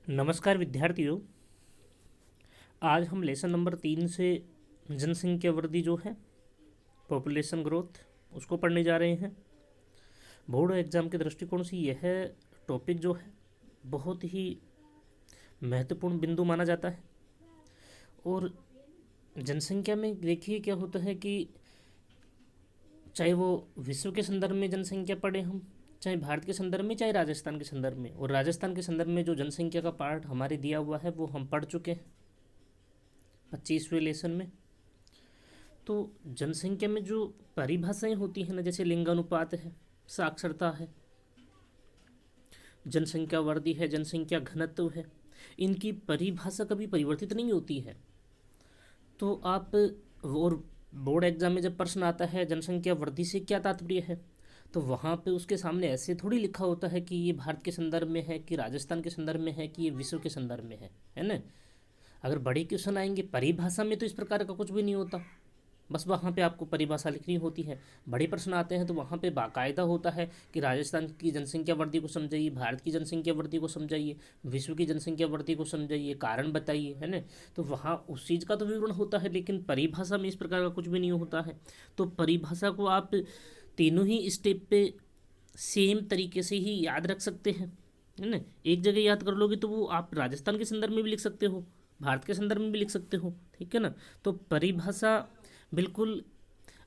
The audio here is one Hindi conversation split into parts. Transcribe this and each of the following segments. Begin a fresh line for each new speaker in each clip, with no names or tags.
नमस्कार विद्यार्थियों। आज हम लेसन नंबर 3 से जनसंख्या वृद्धि जो है पॉपुलेशन ग्रोथ उसको पढ़ने जा रहे हैं। बोर्ड एग्ज़ाम के दृष्टिकोण से यह टॉपिक जो है बहुत ही महत्वपूर्ण बिंदु माना जाता है। और जनसंख्या में देखिए क्या होता है कि चाहे वो विश्व के संदर्भ में जनसंख्या पढ़े हम, चाहे भारत के संदर्भ में, चाहे राजस्थान के संदर्भ में। और राजस्थान के संदर्भ में जो जनसंख्या का पार्ट हमारे दिया हुआ है वो हम पढ़ चुके हैं 25वें लेसन में। तो जनसंख्या में जो परिभाषाएं होती हैं ना, जैसे लिंगानुपात है, साक्षरता है, जनसंख्या वृद्धि है, जनसंख्या घनत्व है, इनकी परिभाषा कभी परिवर्तित नहीं होती है। तो आप और बोर्ड एग्जाम में जब प्रश्न आता है जनसंख्या वृद्धि से क्या तात्पर्य है, तो वहाँ पे उसके सामने ऐसे थोड़ी लिखा होता है कि ये भारत के संदर्भ में है, कि राजस्थान के संदर्भ में है, कि ये विश्व के संदर्भ में है ना। अगर बड़े क्वेश्चन आएंगे परिभाषा में तो इस प्रकार का कुछ भी नहीं होता, बस वहाँ पे आपको परिभाषा लिखनी होती है। बड़े प्रश्न आते हैं तो वहाँ पे बाकायदा होता है कि राजस्थान की जनसंख्या वृद्धि को समझाइए, भारत की जनसंख्या वृद्धि को समझाइए, विश्व की जनसंख्या वृद्धि को समझाइए, कारण बताइए, है ना। तो वहाँ उस चीज़ का तो विवरण होता है, लेकिन परिभाषा में इस प्रकार का कुछ भी नहीं होता है। तो परिभाषा को आप तीनों ही स्टेप पे सेम तरीके से ही याद रख सकते हैं, है ना। एक जगह याद कर लोगे तो वो आप राजस्थान के संदर्भ में भी लिख सकते हो, भारत के संदर्भ में भी लिख सकते हो, ठीक है ना। तो परिभाषा बिल्कुल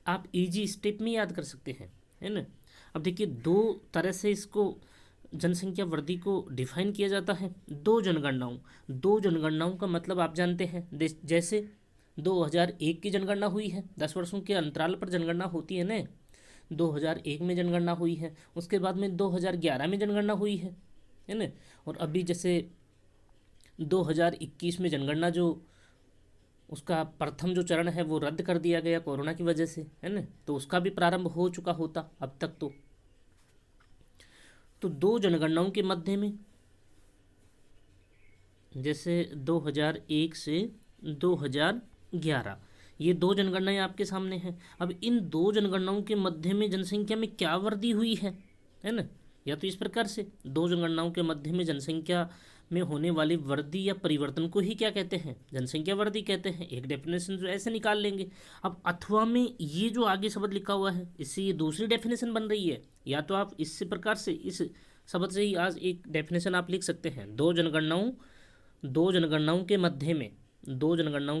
आप इजी स्टेप में याद कर सकते हैं, है ना। अब देखिए दो तरह से इसको जनसंख्या वृद्धि को डिफाइन किया जाता है। दो जनगणनाओं का मतलब आप जानते हैं, जैसे 2001 की जनगणना हुई है, 10 वर्षों के अंतराल पर जनगणना होती है ना। 2001 में जनगणना हुई है, उसके बाद में 2011 में जनगणना हुई है ना। और अभी जैसे 2021 में जनगणना जो उसका प्रथम जो चरण है वो रद्द कर दिया गया कोरोना की वजह से, है ना। तो उसका भी प्रारंभ हो चुका होता अब तक। तो दो जनगणनाओं के मध्य में जैसे 2001 से 2011 ये दो जनगणनाएं आपके सामने हैं। अब इन दो जनगणनाओं के मध्य में जनसंख्या में क्या वृद्धि हुई है ना। या तो इस प्रकार से दो जनगणनाओं के मध्य में जनसंख्या में होने वाली वृद्धि या परिवर्तन को ही क्या कहते हैं, जनसंख्या वृद्धि कहते हैं। एक डेफिनेशन जो ऐसे निकाल लेंगे। अब अथवा में ये जो आगे शब्द लिखा हुआ है इससे ये दूसरी डेफिनेशन बन रही है। या तो आप इस प्रकार से इस शब्द से ही आज एक डेफिनेशन आप लिख सकते हैं, दो जनगणनाओं के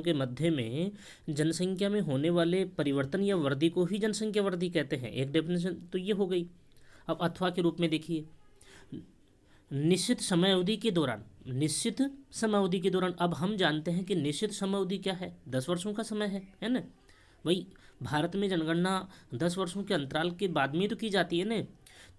मध्य में जनसंख्या में होने वाले परिवर्तन या वृद्धि को ही जनसंख्या वृद्धि कहते हैं। एक डेफिनेशन तो ये हो गई। अब अथवा के रूप में देखिए, निश्चित समय अवधि के दौरान अब हम जानते हैं कि निश्चित समय अवधि क्या है, 10 वर्षों का समय है ना। भाई भारत में जनगणना 10 वर्षों के अंतराल के बाद में तो की जाती है ना।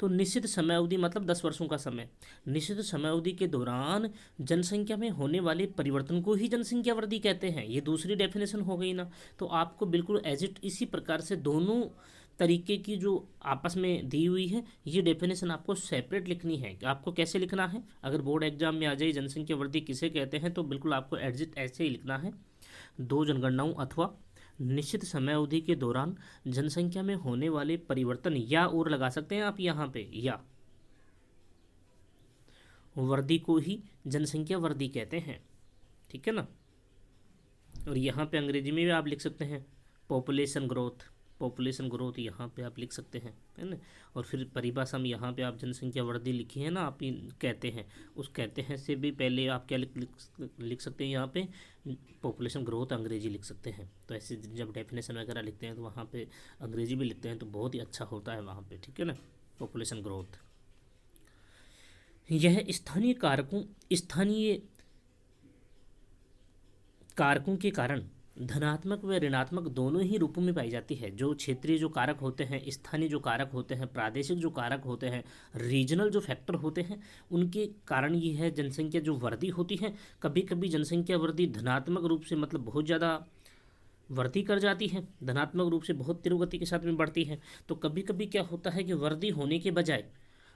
तो निश्चित समय अवधि मतलब 10 वर्षों का समय। निश्चित समय अवधि के दौरान जनसंख्या में होने वाले परिवर्तन को ही जनसंख्या वृद्धि कहते हैं। ये दूसरी डेफिनेशन हो गई ना। तो आपको बिल्कुल एज इट इसी प्रकार से दोनों तरीके की जो आपस में दी हुई है ये डेफिनेशन आपको सेपरेट लिखनी है। कि आपको कैसे लिखना है, अगर बोर्ड एग्जाम में आ जाए जनसंख्या वृद्धि किसे कहते हैं, तो बिल्कुल आपको एग्जिट ऐसे ही लिखना है, दो जनगणनाओं अथवा निश्चित समय अवधि के दौरान जनसंख्या में होने वाले परिवर्तन, या और लगा सकते हैं आप यहाँ पे, या वृद्धि को ही जनसंख्या वृद्धि कहते हैं, ठीक है ना। और यहाँ पे अंग्रेजी में भी आप लिख सकते हैं पॉपुलेशन ग्रोथ यहाँ पे आप लिख सकते हैं, है ना। और फिर परिभाषा में यहाँ पे आप जनसंख्या वृद्धि लिखी है ना, आप कहते हैं, उस कहते हैं से भी पहले आप क्या लिख सकते हैं, यहाँ पे पॉपुलेशन ग्रोथ अंग्रेजी लिख सकते हैं। तो ऐसे जब डेफिनेशन वगैरह लिखते हैं तो वहाँ पे अंग्रेजी भी लिखते हैं तो बहुत ही अच्छा होता है वहाँ पे, ठीक है ना। पॉपुलेशन ग्रोथ यह स्थानीय कारकों के कारण धनात्मक व ऋणात्मक दोनों ही रूपों में पाई जाती है। जो क्षेत्रीय जो कारक होते हैं, स्थानीय जो कारक होते हैं, प्रादेशिक जो कारक होते हैं, रीजनल जो फैक्टर होते हैं, उनके कारण ये है जनसंख्या जो वृद्धि होती है। कभी कभी जनसंख्या वृद्धि धनात्मक रूप से मतलब बहुत ज़्यादा वृद्धि कर जाती है, धनात्मक रूप से बहुत तीव्र गति के साथ में बढ़ती है। तो कभी कभी क्या होता है कि वृद्धि होने के बजाय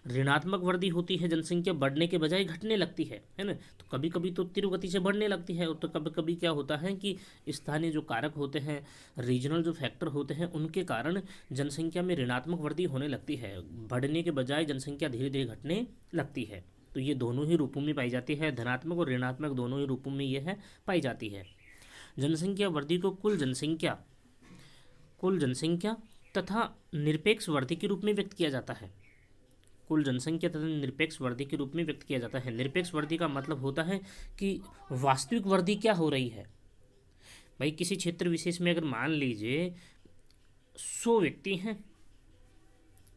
ऋणात्मक वृद्धि होती है, जनसंख्या बढ़ने के बजाय घटने लगती है ना। तो कभी कभी तो तीव्र गति से बढ़ने लगती है, और तो कभी कभी क्या होता है कि स्थानीय जो कारक होते हैं, रीजनल जो फैक्टर होते हैं, उनके कारण जनसंख्या में ऋणात्मक वृद्धि होने लगती है, बढ़ने के बजाय जनसंख्या धीरे धीरे घटने लगती है। तो तो ये दोनों ही रूपों में पाई जाती है, धनात्मक और ऋणात्मक दोनों ही रूपों में यह है पाई जाती है। जनसंख्या वृद्धि को कुल जनसंख्या तथा निरपेक्ष वृद्धि के रूप में व्यक्त किया जाता है। कुल जनसंख्या तथा निरपेक्ष वृद्धि के रूप में व्यक्त किया जाता है। निरपेक्ष वृद्धि का मतलब होता है कि वास्तविक वृद्धि क्या हो रही है। भाई किसी क्षेत्र विशेष में अगर मान लीजिए 100 व्यक्ति हैं,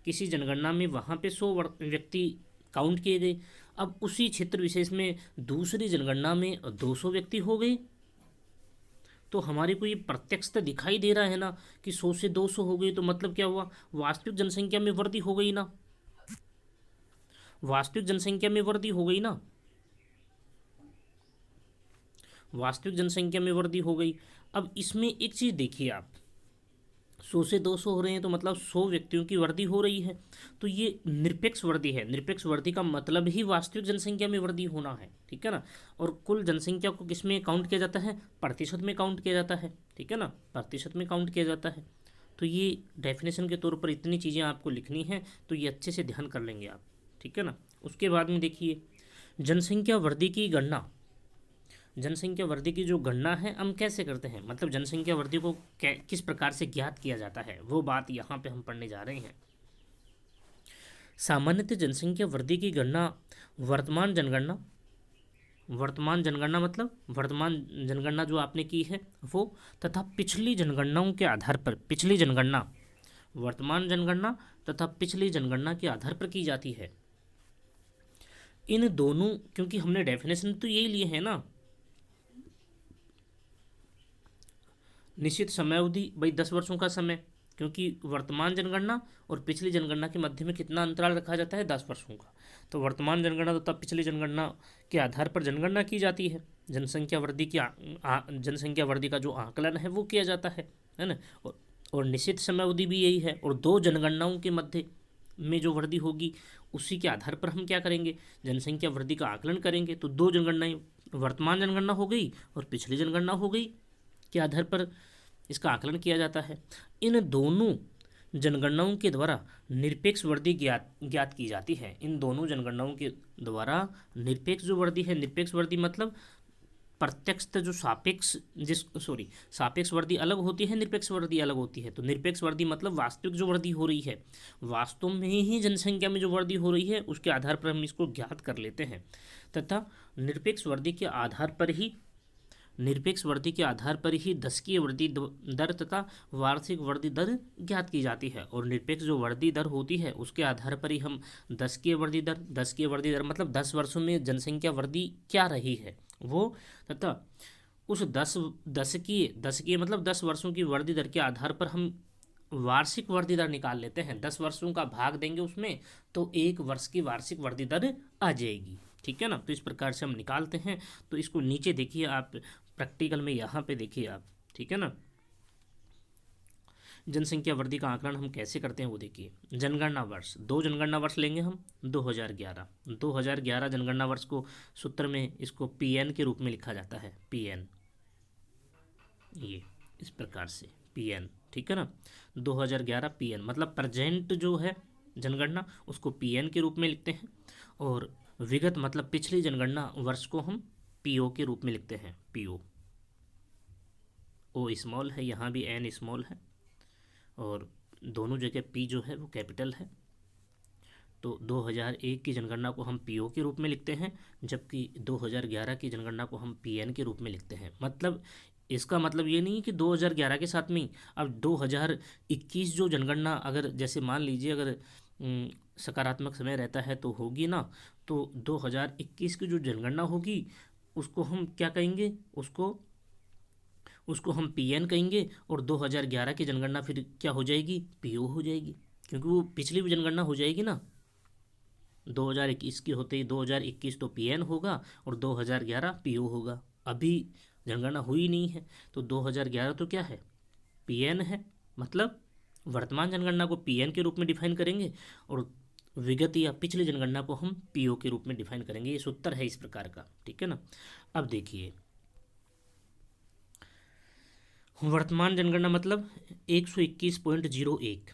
किसी जनगणना में वहाँ पे 100 व्यक्ति काउंट किए गए, अब उसी क्षेत्र विशेष में दूसरी जनगणना में 200 व्यक्ति हो गए, तो हमारे को ये प्रत्यक्षतः दिखाई दे रहा है ना कि 100 से 200 हो गई, तो मतलब क्या हुआ, वास्तविक जनसंख्या में वृद्धि हो गई ना, वास्तविक जनसंख्या में वृद्धि हो गई ना, वास्तविक जनसंख्या में वृद्धि हो गई। अब इसमें एक चीज़ देखिए आप, 100 से 200 हो रहे हैं तो मतलब 100 व्यक्तियों की वृद्धि हो रही है, तो ये निरपेक्ष वृद्धि है। निरपेक्ष वृद्धि का मतलब ही वास्तविक जनसंख्या में वृद्धि होना है, ठीक है ना। और कुल जनसंख्या को किस में काउंट किया जाता है, प्रतिशत में काउंट किया जाता है, ठीक है ना, प्रतिशत में काउंट किया जाता है। तो ये डेफिनेशन के तौर पर इतनी चीज़ें आपको लिखनी है, तो ये अच्छे से ध्यान कर लेंगे आप, ठीक है ना। उसके बाद में देखिए जनसंख्या वृद्धि की गणना, जनसंख्या वृद्धि की जो गणना है हम कैसे करते हैं, मतलब जनसंख्या वृद्धि को किस प्रकार से ज्ञात किया जाता है, वो बात यहाँ पे हम पढ़ने जा रहे हैं। सामान्यतः जनसंख्या वृद्धि की गणना वर्तमान जनगणना मतलब वर्तमान जनगणना जो आपने की है वो, तथा पिछली जनगणनाओं के आधार पर, पिछली जनगणना, वर्तमान जनगणना तथा पिछली जनगणना के आधार पर की जाती है। इन दोनों, क्योंकि हमने डेफिनेशन तो यही लिए है ना, निश्चित समय अवधि भाई 10 वर्षों का समय, क्योंकि वर्तमान जनगणना और पिछली जनगणना के मध्य में कितना अंतराल रखा जाता है, 10 वर्षों का। तो वर्तमान जनगणना तथा पिछली जनगणना के आधार पर जनगणना की जाती है, जनसंख्या वृद्धि की जनसंख्या वृद्धि का जो आकलन है वो किया जाता है ना। और निश्चित समय अवधि भी यही है, और दो जनगणनाओं के मध्य में जो वृद्धि होगी उसी के आधार पर हम क्या करेंगे, जनसंख्या वृद्धि का आकलन करेंगे। तो दो जनगणनाएं, वर्तमान जनगणना हो गई और पिछली जनगणना हो गई, के आधार पर इसका आकलन किया जाता है। इन दोनों जनगणनाओं के द्वारा निरपेक्ष वृद्धि ज्ञात की जाती है। इन दोनों जनगणनाओं के द्वारा निरपेक्ष जो वृद्धि है, निरपेक्ष वृद्धि मतलब प्रत्यक्ष जो सापेक्ष वृद्धि अलग होती है, निरपेक्ष वृद्धि अलग होती है। तो निरपेक्ष वृद्धि मतलब वास्तविक जो वृद्धि हो रही है, वास्तव में ही जनसंख्या में जो वृद्धि हो रही है उसके आधार पर हम इसको ज्ञात कर लेते हैं, तथा निरपेक्ष वृद्धि के आधार पर ही दशकीय वृद्धि दर तथा वार्षिक वृद्धि दर ज्ञात की जाती है। और निरपेक्ष जो वृद्धि दर होती है उसके आधार पर ही हम दशकीय वृद्धि दर मतलब 10 वर्षों में जनसंख्या वृद्धि क्या रही है वो, तथा उस दशकीय मतलब 10 वर्षों की वृद्धि दर के आधार पर हम वार्षिक वृद्धि दर निकाल लेते हैं। 10 वर्षों का भाग देंगे उसमें तो 1 वर्ष की वार्षिक वृद्धि दर आ जाएगी, ठीक है ना। तो इस प्रकार से हम निकालते हैं। तो इसको नीचे देखिए आप प्रैक्टिकल में, यहाँ पे देखिए आप, ठीक है ना। जनसंख्या वृद्धि का आकलन हम कैसे करते हैं वो देखिए। जनगणना वर्ष, 2 जनगणना वर्ष लेंगे हम, 2011 जनगणना वर्ष को सूत्र में इसको पीएन के रूप में लिखा जाता है, पीएन, ये इस प्रकार से पीएन, ठीक है ना। 2011 पीएन मतलब प्रेजेंट जो है जनगणना उसको पीएन के रूप में लिखते हैं, और विगत मतलब पिछली जनगणना वर्ष को हम पीओ के रूप में लिखते हैं, पीओ। ओ स्मॉल है, यहाँ भी एन स्मॉल है, और दोनों जगह पी जो है वो कैपिटल है। तो 2001 की जनगणना को हम पीओ के रूप में लिखते हैं, जबकि 2011 की जनगणना को हम पीएन के रूप में लिखते हैं। मतलब इसका मतलब ये नहीं कि 2011 के साथ में अब 2021 जो जनगणना, अगर जैसे मान लीजिए अगर सकारात्मक समय रहता है तो होगी ना, तो 2021 की जो जनगणना होगी उसको हम क्या कहेंगे, उसको हम पीएन कहेंगे, और 2011 की जनगणना फिर क्या हो जाएगी, पीओ हो जाएगी, क्योंकि वो पिछली भी जनगणना हो जाएगी ना। 2021 की होते ही 2021 तो पीएन होगा और 2011 पीओ होगा। अभी जनगणना हुई नहीं है तो 2011 तो क्या है, पीएन है, मतलब वर्तमान जनगणना को पीएन के रूप में डिफाइन करेंगे और विगत या पिछली जनगणना को हम पीओ के रूप में डिफाइन करेंगे। ये सूत्र है इस प्रकार का, ठीक है ना। अब देखिए वर्तमान जनगणना मतलब 121.01,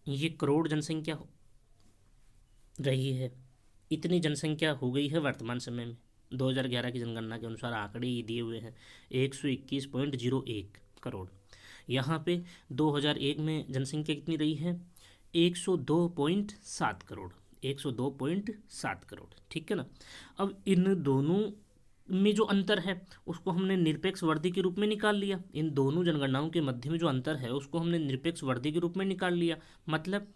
ये करोड़ जनसंख्या रही है। इतनी जनसंख्या हो गई है वर्तमान समय में। 2011 की जनगणना के अनुसार आंकड़े ये दिए हुए हैं 121.01 करोड़। यहाँ पे 2001 में जनसंख्या कितनी रही है? 102.7 करोड़। 102.7 करोड़, ठीक है ना। अब इन दोनों में जो अंतर है उसको हमने निरपेक्ष वर्दी के रूप में निकाल लिया। इन दोनों जनगणनाओं के मध्य में जो अंतर है उसको हमने निरपेक्ष वर्दी के रूप में निकाल लिया। मतलब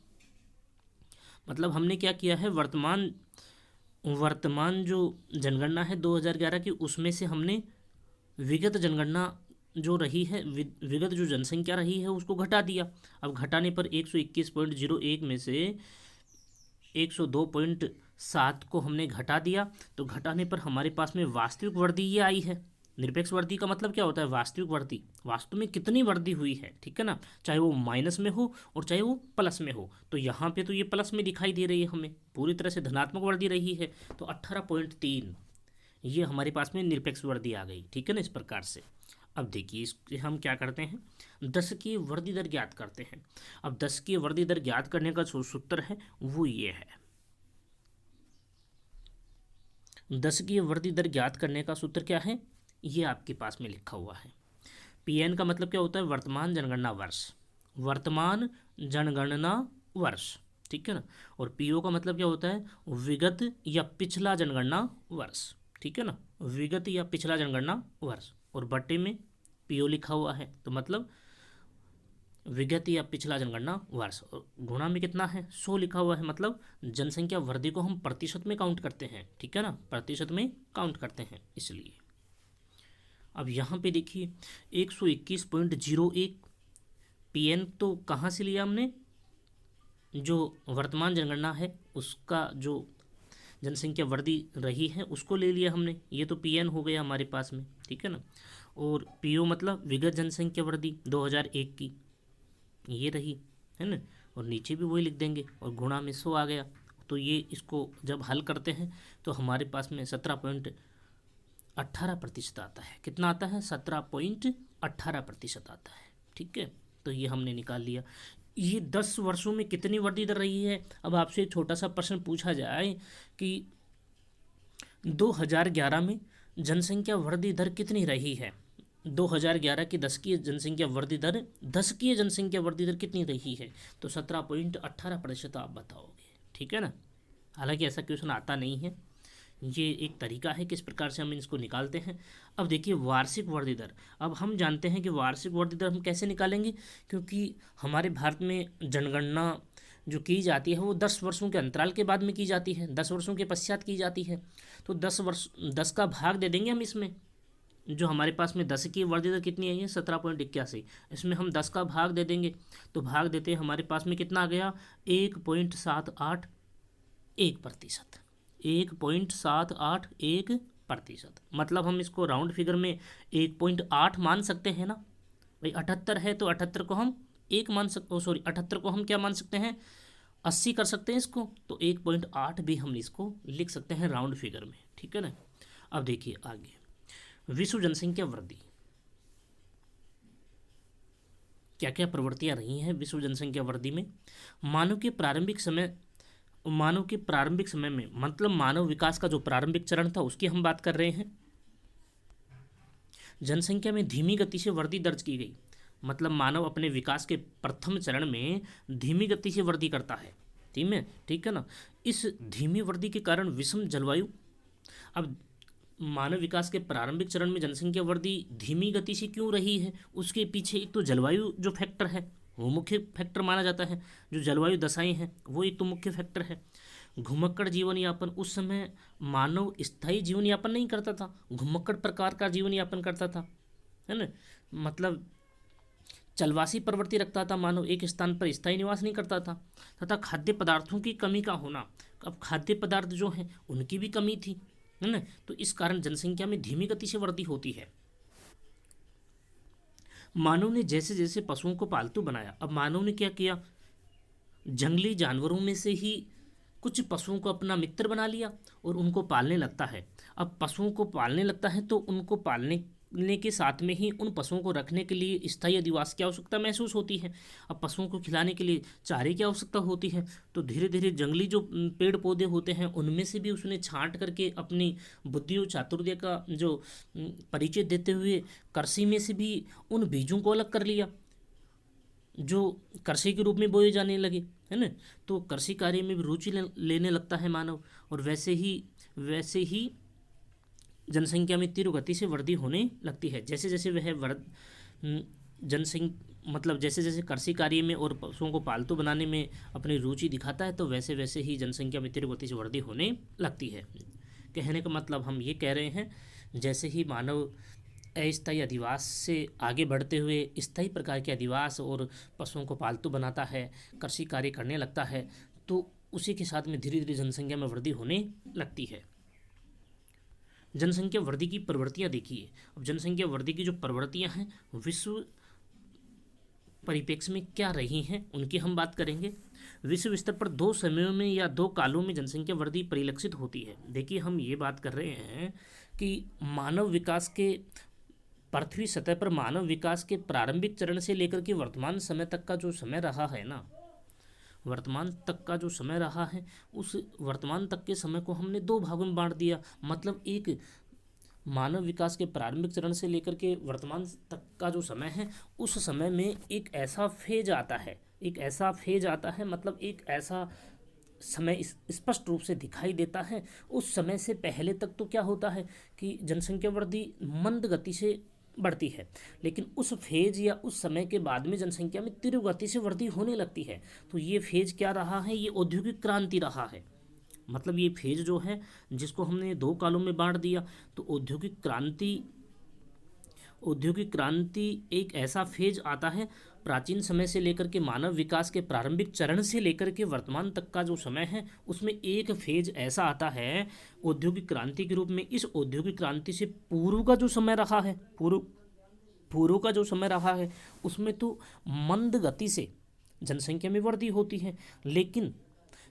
हमने क्या किया है, वर्तमान जो जनगणना है 2011 की, उसमें से हमने विगत जनगणना जो रही है, विगत जो जनसंख्या रही है उसको घटा दिया। अब घटाने पर 121.01 में से 102.7 को हमने घटा दिया, तो घटाने पर हमारे पास में वास्तविक वृद्धि ये आई है। निरपेक्ष वृद्धि का मतलब क्या होता है? वास्तविक वृद्धि, वास्तव में कितनी वृद्धि हुई है, ठीक है ना, चाहे वो माइनस में हो और चाहे वो प्लस में हो। तो यहाँ पे तो ये प्लस में दिखाई दे रही है, हमें पूरी तरह से धनात्मक वृद्धि रही है। तो 18.3 ये हमारे पास में निरपेक्ष वृद्धि आ गई, ठीक है ना, इस प्रकार से। अब देखिए इसके हम क्या करते हैं, दशकीय वृद्धि दर ज्ञात करते हैं। अब दशकीय वृद्धि दर ज्ञात करने का जो सूत्र है वो ये है। दशकीय वृद्धि दर ज्ञात करने का सूत्र क्या है, ये आपके पास में लिखा हुआ है। पीएन का मतलब क्या होता है? वर्तमान जनगणना वर्ष, वर्तमान जनगणना वर्ष, ठीक है ना। और पीओ का मतलब क्या होता है? विगत या पिछला जनगणना वर्ष, ठीक है ना, विगत या पिछला जनगणना वर्ष। और बटे में पीओ लिखा हुआ है, तो मतलब विगत या पिछला जनगणना वर्ष। और गुणा में कितना है? 100 लिखा हुआ है, मतलब जनसंख्या वृद्धि को हम प्रतिशत में काउंट करते हैं, ठीक है ना, प्रतिशत में काउंट करते हैं इसलिए। अब यहाँ पे देखिए 121.01 पीएन तो कहाँ से लिया हमने? जो वर्तमान जनगणना है उसका जो जनसंख्या वृद्धि रही है उसको ले लिया हमने, ये तो पीएन हो गया हमारे पास में, ठीक है ना। और पीओ मतलब विगत जनसंख्या वृद्धि 2001 की, ये रही, है ना। और नीचे भी वही लिख देंगे और गुणा में 100 आ गया। तो ये इसको जब हल करते हैं तो हमारे पास में 17.18% आता है। कितना आता है? 17.18% आता है, ठीक है। तो ये हमने निकाल लिया। ये 10 वर्षों में कितनी वृद्धि दर रही है? अब आपसे एक छोटा सा प्रश्न पूछा जाए कि 2011 में जनसंख्या वृद्धि दर कितनी रही है? 2011 की दशकीय जनसंख्या वृद्धि दर, दशकीय जनसंख्या वृद्धि दर कितनी रही है? तो 17.18% आप बताओगे, ठीक है ना। हालांकि ऐसा क्वेश्चन आता नहीं है, ये एक तरीका है किस प्रकार से हम इसको निकालते हैं। अब देखिए वार्षिक वृद्धि दर। अब हम जानते हैं कि वार्षिक वृद्धि दर हम कैसे निकालेंगे, क्योंकि हमारे भारत में जनगणना जो की जाती है वो 10 वर्षों के अंतराल के बाद में की जाती है, 10 वर्षों के पश्चात की जाती है। तो 10 का भाग दे देंगे हम इसमें। जो हमारे पास में 10 की वृद्धि दर कितनी आई है? 17.81। इसमें हम 10 का भाग दे देंगे, तो भाग देते हैं हमारे पास में कितना आ गया? 1.781%। 1.781%, मतलब हम इसको राउंड फिगर में 1.8 मान सकते हैं ना भाई। 78 है तो 78 को हम 1 मान सकते, सॉरी 78 को हम क्या मान सकते हैं? 80 कर सकते हैं इसको, तो 1.8 भी हम इसको लिख सकते हैं राउंड फिगर में, ठीक है ना। अब देखिए आगे विश्व जनसंख्या वृद्धि, क्या क्या प्रवृत्तियां रही हैं विश्व जनसंख्या वृद्धि में। मानव के प्रारंभिक समय में, मतलब मानव विकास का जो प्रारंभिक चरण था उसकी हम बात कर रहे हैं। जनसंख्या में धीमी गति से वृद्धि दर्ज की गई, मतलब मानव अपने विकास के प्रथम चरण में धीमी गति से वृद्धि करता है, ठीक है ना। इस धीमी वृद्धि के कारण विषम जलवायु, अब मानव विकास के प्रारंभिक चरण में जनसंख्या वृद्धि धीमी गति से क्यों रही है? उसके पीछे एक तो जलवायु जो फैक्टर है वो मुख्य फैक्टर माना जाता है। जो जलवायु दशाएं हैं वो एक तो मुख्य फैक्टर है। घुमक्कड़ जीवन यापन, उस समय मानव स्थायी जीवन यापन नहीं करता था, घुमक्कड़ प्रकार का जीवन यापन करता था, है ना। मतलब चलवासी प्रवृत्ति रखता था मानव, एक स्थान पर स्थायी निवास नहीं करता था। तथा खाद्य पदार्थों की कमी का होना, अब खाद्य पदार्थ जो हैं उनकी भी कमी थी, है ना। तो इस कारण जनसंख्या में धीमी गति से वृद्धि होती है। मानव ने जैसे जैसे पशुओं को पालतू बनाया, अब मानव ने क्या किया? जंगली जानवरों में से ही कुछ पशुओं को अपना मित्र बना लिया और उनको पालने लगता है। अब पशुओं को पालने लगता है तो उनको पालने ने के साथ में ही उन पशुओं को रखने के लिए स्थायी अधिवास की आवश्यकता महसूस होती है। अब पशुओं को खिलाने के लिए चारे की आवश्यकता होती है, तो धीरे धीरे जंगली जो पेड़ पौधे होते हैं उनमें से भी उसने छांट करके अपनी बुद्धि और चातुर्य का जो परिचय देते हुए कृषि में से भी उन बीजों को अलग कर लिया जो कृषि के रूप में बोए जाने लगे, है ना। तो कृषि कार्य में भी रुचि लेने लगता है मानव, और वैसे ही जनसंख्या में तीव्र गति से वृद्धि होने लगती है। जैसे जैसे वह जनसंख्या मतलब जैसे जैसे कृषि कार्य में और पशुओं को पालतू बनाने में अपनी रुचि दिखाता है, तो वैसे वैसे ही जनसंख्या में तीव्र गति से वृद्धि होने लगती है। कहने का मतलब हम ये कह रहे हैं, जैसे ही मानव अस्थायी अधिवास से आगे बढ़ते हुए स्थायी प्रकार के अधिवास और पशुओं को पालतू बनाता है, कृषि कार्य करने लगता है, तो उसी के साथ में धीरे धीरे जनसंख्या में वृद्धि होने लगती है। जनसंख्या वृद्धि की प्रवृत्तियां देखिए। अब जनसंख्या वृद्धि की जो प्रवृत्तियां हैं विश्व परिप्रेक्ष्य में क्या रही हैं उनकी हम बात करेंगे। विश्व स्तर पर दो समयों में या दो कालों में जनसंख्या वृद्धि परिलक्षित होती है। देखिए, हम ये बात कर रहे हैं कि मानव विकास के पृथ्वी सतह पर मानव विकास के प्रारंभिक चरण से लेकर के वर्तमान समय तक का जो समय रहा है ना, वर्तमान तक का जो समय रहा है, उस वर्तमान तक के समय को हमने दो भागों में बांट दिया। मतलब एक मानव विकास के प्रारंभिक चरण से लेकर के वर्तमान तक का जो समय है, उस समय में एक ऐसा फेज आता है, मतलब एक ऐसा समय स्पष्ट रूप से दिखाई देता है। उस समय से पहले तक तो क्या होता है कि जनसंख्या वृद्धि मंद गति से बढ़ती है, लेकिन उस फेज या उस समय के बाद में जनसंख्या में तीव्र गति से वृद्धि होने लगती है। तो ये फेज क्या रहा है? ये औद्योगिक क्रांति रहा है। मतलब ये फेज जो है जिसको हमने दो कालों में बांट दिया, तो औद्योगिक क्रांति एक ऐसा फेज आता है प्राचीन समय से लेकर के मानव विकास के प्रारंभिक चरण से लेकर के वर्तमान तक का जो समय है, उसमें एक फेज ऐसा आता है औद्योगिक क्रांति के रूप में। इस औद्योगिक क्रांति से पूर्व का जो समय रहा है, पूर्व का जो समय रहा है, उसमें तो मंद गति से जनसंख्या में वृद्धि होती है। लेकिन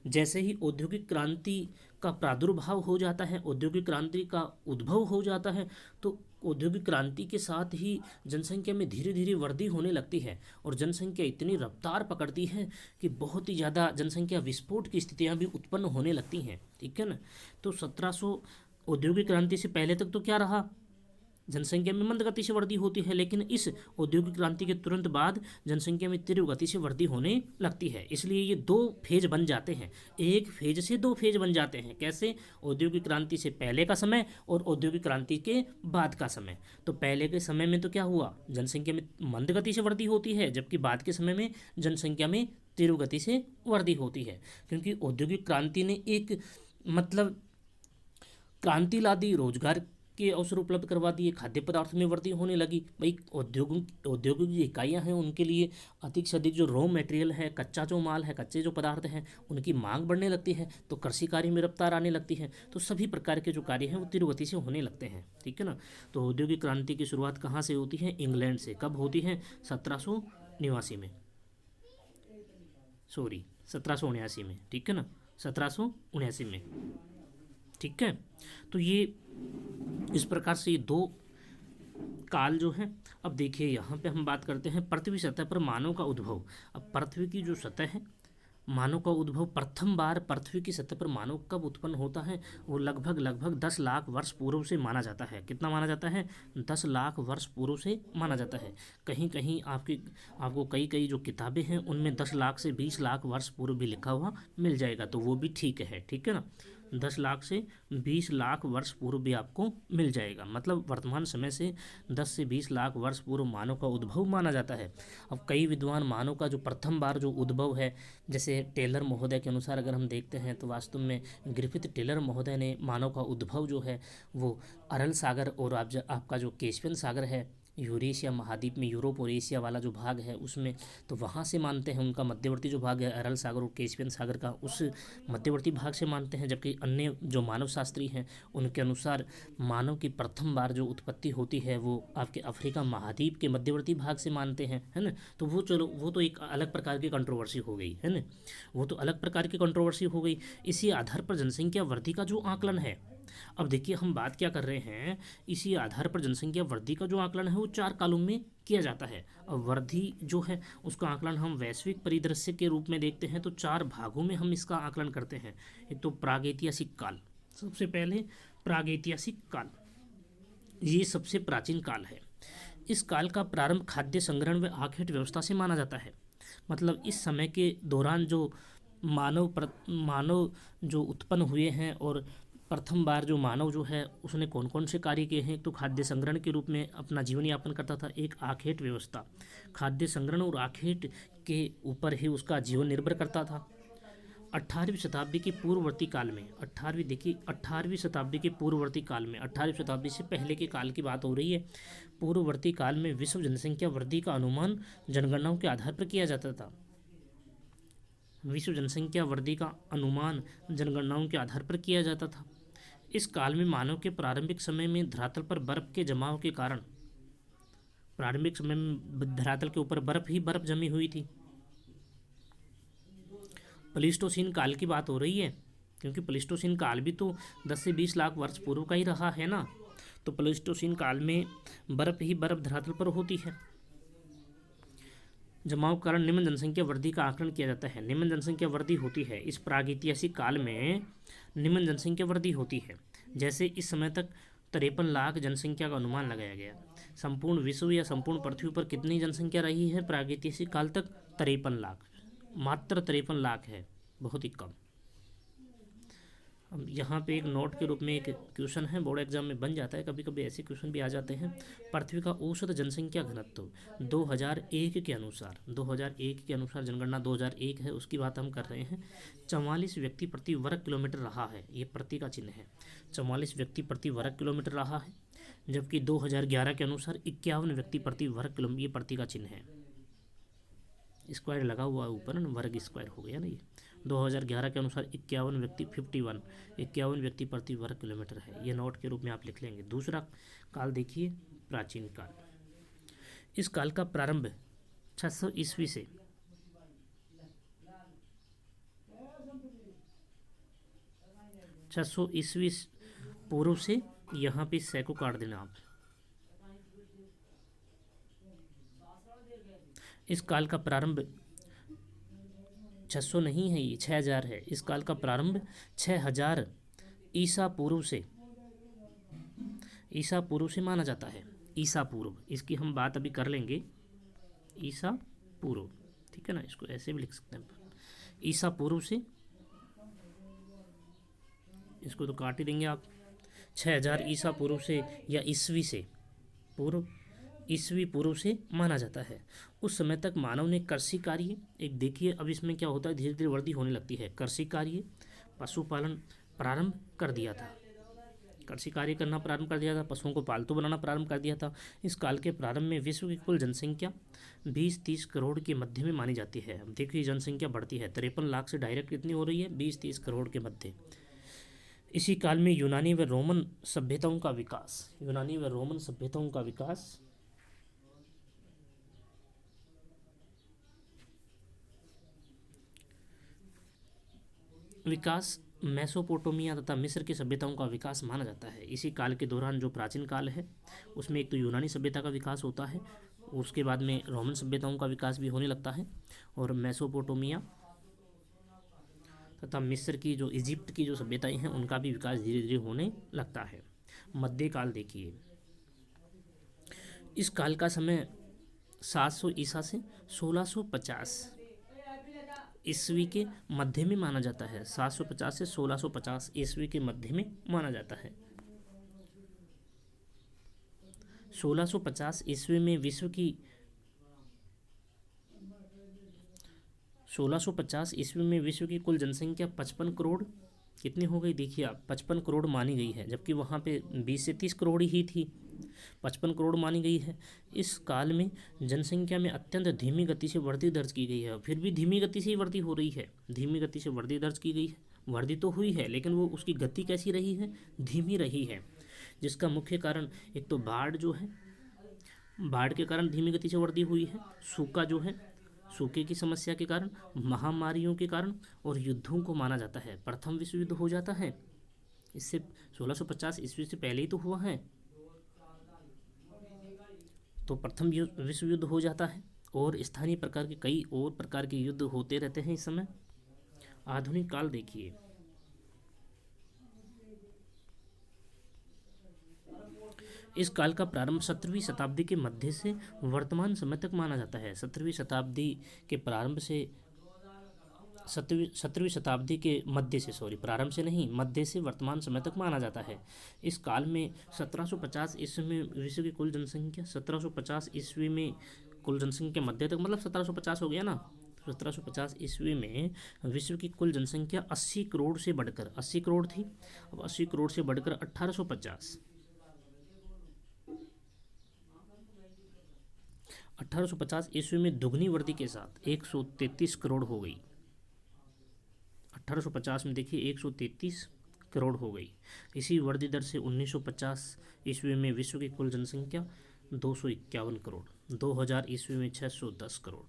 जैसे ही औद्योगिक क्रांति का प्रादुर्भाव हो जाता है, औद्योगिक क्रांति का उद्भव हो जाता है, तो औद्योगिक क्रांति के साथ ही जनसंख्या में धीरे धीरे वृद्धि होने लगती है, और जनसंख्या इतनी रफ्तार पकड़ती है कि बहुत ही ज़्यादा जनसंख्या विस्फोट की स्थितियां भी उत्पन्न होने लगती हैं। ठीक है ना। तो 1700 औद्योगिक क्रांति से पहले तक तो क्या रहा? जनसंख्या में मंद गति से वृद्धि होती है, लेकिन इस औद्योगिक क्रांति के तुरंत बाद जनसंख्या में तीव्र गति से वृद्धि होने लगती है। इसलिए ये दो फेज बन जाते हैं, एक फेज से दो फेज बन जाते हैं। कैसे? औद्योगिक क्रांति से पहले का समय और औद्योगिक क्रांति के बाद का समय। तो पहले के समय में तो क्या हुआ? जनसंख्या में मंद गति से वृद्धि होती है, जबकि बाद के समय में जनसंख्या में तीव्र गति से वृद्धि होती है, क्योंकि औद्योगिक क्रांति ने एक मतलब क्रांति ला दी, रोजगार के अवसर उपलब्ध करवा दिए, खाद्य पदार्थ में वृद्धि होने लगी। भाई औद्योगिक जो इकाइयाँ हैं उनके लिए अधिक से अधिक जो रॉ मटेरियल है, कच्चा जो माल है, कच्चे जो पदार्थ हैं, उनकी मांग बढ़ने लगती है, तो कृषि कार्य में रफ्तार आने लगती है। तो सभी प्रकार के जो कार्य हैं वो तीव्र गति से होने लगते हैं। ठीक है ना। तो औद्योगिक क्रांति की शुरुआत कहाँ से होती है? इंग्लैंड से। कब होती है? 1779 में, 1779 में। ठीक है ना, 1779 में। ठीक है। तो ये इस प्रकार से ये दो काल जो है। अब देखिए, यहाँ पे हम बात करते हैं पृथ्वी सतह पर मानव का उद्भव। अब पृथ्वी की जो सतह है, मानव का उद्भव प्रथम बार पृथ्वी की सतह पर मानव कब उत्पन्न होता है? वो लगभग 10 लाख वर्ष पूर्व से माना जाता है। कितना माना जाता है? 10 लाख वर्ष पूर्व से माना जाता है। कहीं कहीं आपको कई जो किताबें हैं उनमें 10 लाख से 20 लाख वर्ष पूर्व भी लिखा हुआ मिल जाएगा, तो वो भी ठीक है। ठीक है ना। 10 लाख से 20 लाख वर्ष पूर्व भी आपको मिल जाएगा। मतलब वर्तमान समय से 10 से 20 लाख वर्ष पूर्व मानव का उद्भव माना जाता है। अब कई विद्वान मानव का जो प्रथम बार जो उद्भव है, जैसे टेलर महोदय के अनुसार अगर हम देखते हैं, तो वास्तव में ग्रिफिथ टेलर महोदय ने मानव का उद्भव जो है वो अरल सागर और आपका जो कैस्पियन सागर है, यूरेशिया महाद्वीप में, यूरोप और एशिया वाला जो भाग है उसमें, तो वहाँ से मानते हैं। उनका मध्यवर्ती जो भाग है अरल सागर और कैस्पियन सागर का, उस मध्यवर्ती भाग से मानते हैं। जबकि अन्य जो मानव शास्त्री हैं उनके अनुसार मानव की प्रथम बार जो उत्पत्ति होती है वो आपके अफ्रीका महाद्वीप के मध्यवर्ती भाग से मानते हैं, है ना। तो वो तो एक अलग प्रकार की कंट्रोवर्सी हो गई, है ना। वो तो अलग प्रकार की कंट्रोवर्सी हो गई। इसी आधार पर जनसंख्या वृद्धि का जो आकलन है, अब देखिए हम बात क्या कर रहे हैं, इसी आधार पर जनसंख्या वृद्धि का जो आकलन है वो 4 कालों में किया जाता है। और वृद्धि जो है उसका आकलन हम वैश्विक परिदृश्य के रूप में देखते हैं तो 4 भागों में हम इसका आकलन करते हैं। एक तो प्रागैतिहासिक काल, सबसे पहले प्रागैतिहासिक काल, ये सबसे प्राचीन काल है। इस काल का प्रारंभ खाद्य संग्रहण व आखेट व्यवस्था से माना जाता है। मतलब इस समय के दौरान जो मानव जो उत्पन्न हुए हैं और प्रथम बार जो मानव जो है उसने कौन कौन से कार्य किए हैं, तो खाद्य संग्रहण के रूप में अपना जीवन यापन करता था। एक आखेट व्यवस्था, खाद्य संग्रहण और आखेट के ऊपर ही उसका जीवन निर्भर करता था। 18वीं शताब्दी के पूर्ववर्ती काल में, 18वीं शताब्दी के पूर्ववर्ती काल में, 18वीं शताब्दी से पहले के काल की बात हो रही है। पूर्ववर्ती काल में विश्व जनसंख्या वृद्धि का अनुमान जनगणनाओं के आधार पर किया जाता था। विश्व जनसंख्या वृद्धि का अनुमान जनगणनाओं के आधार पर किया जाता था। इस काल में मानव के प्रारंभिक समय में धरातल पर बर्फ के जमाव के कारण, प्रारंभिक समय में धरातल के ऊपर बर्फ ही बर्फ जमी हुई थी। प्लीस्टोसीन काल की बात हो रही है, क्योंकि प्लीस्टोसीन काल भी तो 10 से 20 लाख वर्ष पूर्व का ही रहा है ना। तो प्लीस्टोसीन काल में बर्फ ही बर्फ धरातल पर होती है। जमाव के कारण निम्न जनसंख्या वृद्धि का आकलन किया जाता है। निम्न जनसंख्या वृद्धि होती है इस प्रागैतिहासिक काल में, निम्न जनसंख्या वृद्धि होती है। जैसे इस समय तक 53 लाख जनसंख्या का अनुमान लगाया गया। संपूर्ण विश्व या संपूर्ण पृथ्वी पर कितनी जनसंख्या रही है प्रागैतिहासिक काल तक? 53 लाख, मात्र 53 लाख है, बहुत ही कम। अब यहाँ पे एक नोट के रूप में एक क्वेश्चन है, बोर्ड एग्जाम में बन जाता है, कभी कभी ऐसे क्वेश्चन भी आ जाते हैं। पृथ्वी का औसत जनसंख्या घनत्व 2001 के अनुसार, 2001 के अनुसार जनगणना 2001 है, उसकी बात हम कर रहे हैं, 44 व्यक्ति प्रति वर्ग किलोमीटर रहा है। ये प्रति का चिन्ह है, 44 व्यक्ति प्रति वर्ग किलोमीटर रहा है। जबकि 2011 के अनुसार 51 व्यक्ति प्रति वर्ग किलोमीटर, ये प्रति का चिन्ह है, स्क्वायर लगा हुआ है ऊपर ना, वर्ग स्क्वायर हो गया ना ये। 2011 के अनुसार 51 व्यक्ति प्रति वर्ग किलोमीटर है। ये नोट के रूप में आप लिख लेंगे। दूसरा काल देखिए, प्राचीन काल। इस काल का प्रारंभ 600 ईस्वी से 600 ईस्वी पूर्व से, यहाँ पे सैको काट देना आप। इस काल का प्रारंभ 600 नहीं है, ये 6000 है। इस काल का प्रारंभ 6000 ईसा पूर्व से माना जाता है। ईसा पूर्व, इसकी हम बात अभी कर लेंगे। ईसा पूर्व, ठीक है ना, इसको ऐसे भी लिख सकते हैं, ईसा पूर्व से, इसको तो काट ही देंगे आप। 6000 ईसा पूर्व से या ईस्वी से पूर्व, ईस्वी पूर्व से माना जाता है। उस समय तक मानव ने कृषि कार्य, एक देखिए अब इसमें क्या होता है, धीरे धीरे वृद्धि होने लगती है। कृषि कार्य, पशुपालन प्रारंभ कर दिया था, कृषि कार्य करना प्रारंभ कर दिया था, पशुओं को पालतू बनाना प्रारंभ कर दिया था। इस काल के प्रारंभ में विश्व की कुल जनसंख्या 20-30 करोड़ के मध्य में मानी जाती है। अब देखिए जनसंख्या बढ़ती है, 53 लाख से डायरेक्ट कितनी हो रही है, 20-30 करोड़ के मध्य। इसी काल में यूनानी व रोमन सभ्यताओं का विकास मेसोपोटामिया तथा मिस्र की सभ्यताओं का विकास माना जाता है। इसी काल के दौरान जो प्राचीन काल है उसमें एक तो यूनानी सभ्यता का विकास होता है, उसके बाद में रोमन सभ्यताओं का विकास भी होने लगता है, और मेसोपोटामिया तथा मिस्र की जो इजिप्ट की जो सभ्यताएं हैं उनका भी विकास धीरे धीरे होने लगता है। मध्यकाल देखिए, इस काल का समय 700 ईसा से 1650 ईस्वी के मध्य में माना जाता है। 750 से 1650 ईस्वी के मध्य में माना जाता है। 1650 ईस्वी में विश्व की 1650 ईस्वी में विश्व की कुल जनसंख्या 55 करोड़ कितनी हो गई, देखिए आप, 55 करोड़ मानी गई है, जबकि वहाँ पे 20 से 30 करोड़ ही थी, 55 करोड़ मानी गई है। इस काल में जनसंख्या में अत्यंत धीमी गति से वृद्धि दर्ज की गई है, फिर भी धीमी गति से ही वृद्धि हो रही है, धीमी गति से वृद्धि दर्ज की गई है। वृद्धि तो हुई है लेकिन वो उसकी गति कैसी रही है, धीमी रही है, जिसका मुख्य कारण एक तो बाढ़ जो है, बाढ़ के कारण धीमी गति से वृद्धि हुई है, सूखा जो है, सूखे की समस्या के कारण, महामारियों के कारण और युद्धों को माना जाता है। प्रथम विश्व युद्ध हो जाता है, इससे 1650 ईस्वी से पहले ही तो हुआ है। तो प्रथम विश्व युद्ध हो जाता है और स्थानीय प्रकार के कई और प्रकार के युद्ध होते रहते हैं इस समय। आधुनिक काल देखिए, इस काल का प्रारंभ 17वीं शताब्दी के मध्य से वर्तमान समय तक माना जाता है। 17वीं शताब्दी के प्रारंभ से 17वीं शताब्दी के मध्य से, प्रारंभ से नहीं, मध्य से वर्तमान समय तक माना जाता है। इस काल में 1750 ईस्वी में विश्व की कुल जनसंख्या 1750 ईस्वी में कुल जनसंख्या मध्य तक, मतलब 1750 हो गया ना। 1750 ईस्वी में विश्व की कुल जनसंख्या 80 करोड़ से बढ़कर 80 करोड़ थी, अब 80 करोड़ से बढ़कर 1850 ईस्वी में दुगनी वृद्धि के साथ 133 करोड़ हो गई। 1850 में देखिए 133 करोड़ हो गई। इसी वृद्धि दर से 1950 ईस्वी में विश्व की कुल जनसंख्या 251 करोड़, 2000 ईस्वी में 610 करोड़,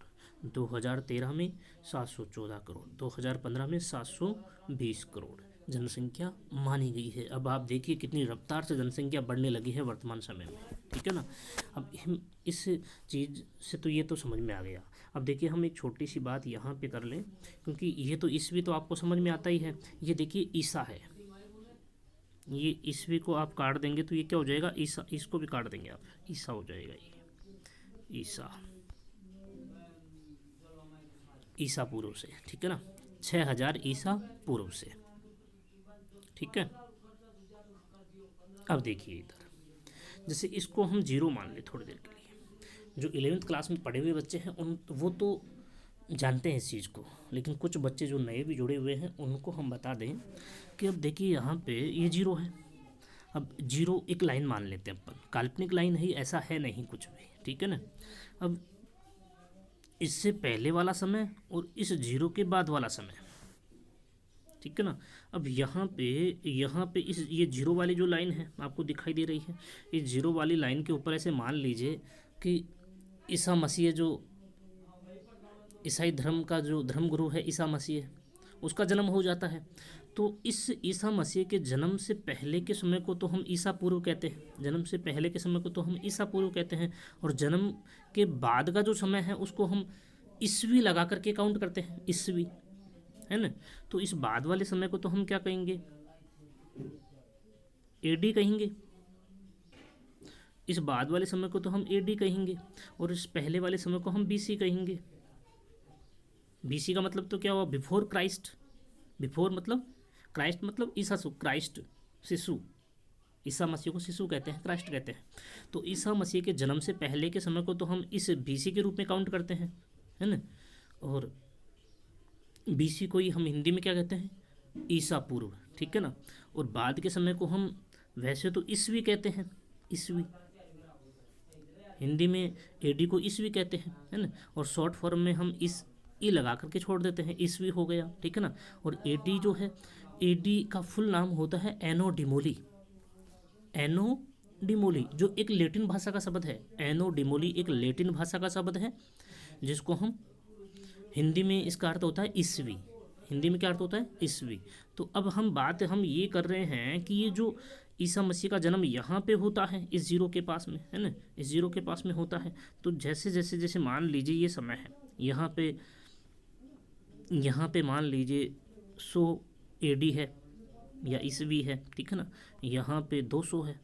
2013 में 714 करोड़, 2015 में 720 करोड़ जनसंख्या मानी गई है। अब आप देखिए कितनी रफ्तार से जनसंख्या बढ़ने लगी है वर्तमान समय में, ठीक है ना। अब हम इस चीज़ से तो ये तो समझ में आ गया। अब देखिए हम एक छोटी सी बात यहाँ पे कर लें, क्योंकि ये तो ईस्वी तो आपको समझ में आता ही है। ये देखिए ईसा है, ये ईस्वी को आप काट देंगे तो ये क्या हो जाएगा, ईसा। इसको भी काट देंगे आप, ईसा हो जाएगा ये, ईसा, ईसा पूर्व से, ठीक है ना, 6000 ईसा पूर्व से, ठीक है। अब देखिए इधर, जैसे इसको हम जीरो मान ले थोड़ी देर के लिए। जो 11वीं क्लास में पढ़े हुए बच्चे हैं उन वो तो जानते हैं इस चीज़ को, लेकिन कुछ बच्चे जो नए भी जुड़े हुए हैं उनको हम बता दें कि अब देखिए यहाँ पे ये जीरो है। अब जीरो एक लाइन मान लेते हैं अपन, काल्पनिक लाइन है, ऐसा है नहीं कुछ भी, ठीक है ना। अब इससे पहले वाला समय और इस जीरो के बाद वाला समय, ठीक है ना। अब यहाँ पे इस ये जीरो वाली जो लाइन है आपको दिखाई दे रही है, इस जीरो वाली लाइन के ऊपर ऐसे मान लीजिए कि ईसा मसीह, जो ईसाई धर्म का जो धर्मगुरु है ईसा मसीह, उसका जन्म हो जाता है। तो इस ईसा मसीह के जन्म से पहले के समय को तो हम ईसा पूर्व कहते हैं, जन्म से पहले के समय को तो हम ईसा पूर्व कहते हैं, और जन्म के बाद का जो समय है उसको हम ईस्वी लगा करके काउंट करते हैं, ईस्वी, है ना। तो इस बाद वाले समय को तो हम क्या कहेंगे, एडी कहेंगे। इस बाद वाले समय को तो हम एडी कहेंगे, और इस पहले वाले समय को हम बीसी कहेंगे। बीसी का मतलब तो क्या हुआ, बिफोर क्राइस्ट। बिफोर मतलब क्राइस्ट, मतलब ईसा, क्राइस्ट शिशु, ईसा मसीह को शिशु कहते हैं, क्राइस्ट कहते हैं। तो ईसा मसीह के जन्म से पहले के समय को तो हम इस बीसी के रूप में काउंट करते हैं, है ना। और बीसी को ही हम हिंदी में क्या कहते हैं, ईसा पूर्व, ठीक है ना। और बाद के समय को हम वैसे तो ईस्वी कहते हैं, ईस्वी, हिंदी में एडी को ईस्वी कहते हैं, है ना। और शॉर्ट फॉर्म में हम इस ई लगा करके छोड़ देते हैं, ईस्वी हो गया, ठीक है ना। और एडी जो है, एडी का फुल नाम होता है एनो डिमोली। एनो डिमोली जो एक लैटिन भाषा का शब्द है, एनो डिमोली एक लैटिन भाषा का शब्द है, जिसको हम हिंदी में इसका अर्थ होता है ईस्वी। हिंदी में क्या अर्थ होता है, ईस्वी। तो अब हम ये कर रहे हैं कि ये जो ईसा मसीह का जन्म यहाँ पे होता है इस जीरो के पास में, है ना, इस जीरो के पास में होता है। तो जैसे जैसे जैसे मान लीजिए ये समय है, यहाँ पे मान लीजिए 100 एडी है या ईस्वी है, ठीक है ना। यहाँ पे 200 है,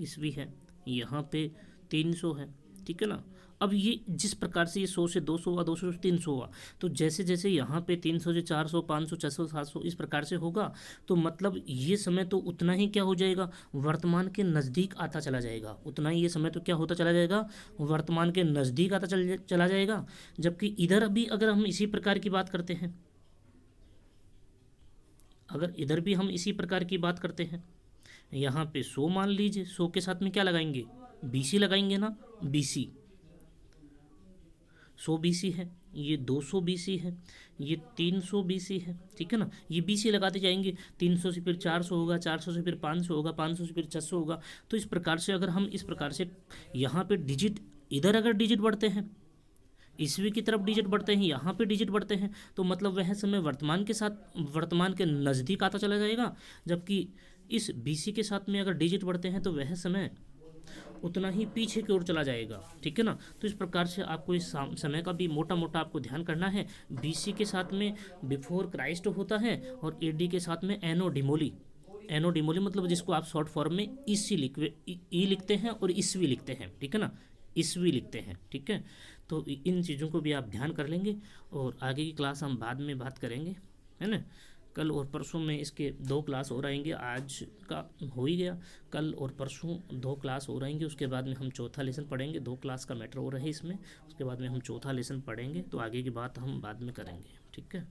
ईस्वी है, यहाँ पे 300 है, ठीक है ना। अब ये जिस प्रकार से ये 100 से 200 हुआ, 200 से 300 हुआ, तो जैसे जैसे यहाँ पे 300 से 400, 500, 600, 700 इस प्रकार से होगा, तो मतलब ये समय तो उतना ही क्या हो जाएगा, वर्तमान के नज़दीक आता चला जाएगा। उतना ही ये समय तो क्या होता चला जाएगा, वर्तमान के नज़दीक आता चला जाएगा। जबकि इधर भी अगर हम इसी प्रकार की बात करते हैं, अगर इधर भी हम इसी प्रकार की बात करते हैं, यहाँ पे 100 मान लीजिए, 100 के साथ में क्या लगाएंगे, बीसी लगाएंगे ना, बीसी, 100 बीसी है, ये 200 बीसी है, ये 300 बीसी है, ठीक है ना। ये बीसी लगाते जाएंगे, 300 से फिर 400 होगा, 400 से फिर 500 होगा, 500 से फिर 600 होगा। तो इस प्रकार से अगर हम इस प्रकार से यहाँ पे डिजिट, इधर अगर डिजिट बढ़ते हैं, ईस्वी की तरफ डिजिट बढ़ते हैं, यहाँ पे डिजिट बढ़ते हैं, तो मतलब वह समय वर्तमान के साथ वर्तमान के नज़दीक आता चला जाएगा। जबकि इस बीसी के साथ में अगर डिजिट बढ़ते हैं तो वह समय उतना ही पीछे की ओर चला जाएगा। ठीक है ना। तो इस प्रकार से आपको इस समय का भी मोटा मोटा आपको ध्यान करना है। बीसी के साथ में बिफोर क्राइस्ट होता है और एडी के साथ में एनो डिमोली। एनो डिमोली मतलब जिसको आप शॉर्ट फॉर्म में ई लिखते हैं और ईस्वी लिखते हैं। ठीक है ना, ईस्वी लिखते हैं। ठीक है, तो इन चीज़ों को भी आप ध्यान कर लेंगे और आगे की क्लास हम बाद में बात करेंगे, है ना। कल और परसों में इसके 2 क्लास और आएंगे, आज का हो ही गया, कल और परसों 2 क्लास और आएंगे। उसके बाद में हम चौथा लेसन पढ़ेंगे, 2 क्लास का मैटर हो रहा है इसमें। उसके बाद में हम चौथा लेसन पढ़ेंगे, तो आगे की बात हम बाद में करेंगे। ठीक है।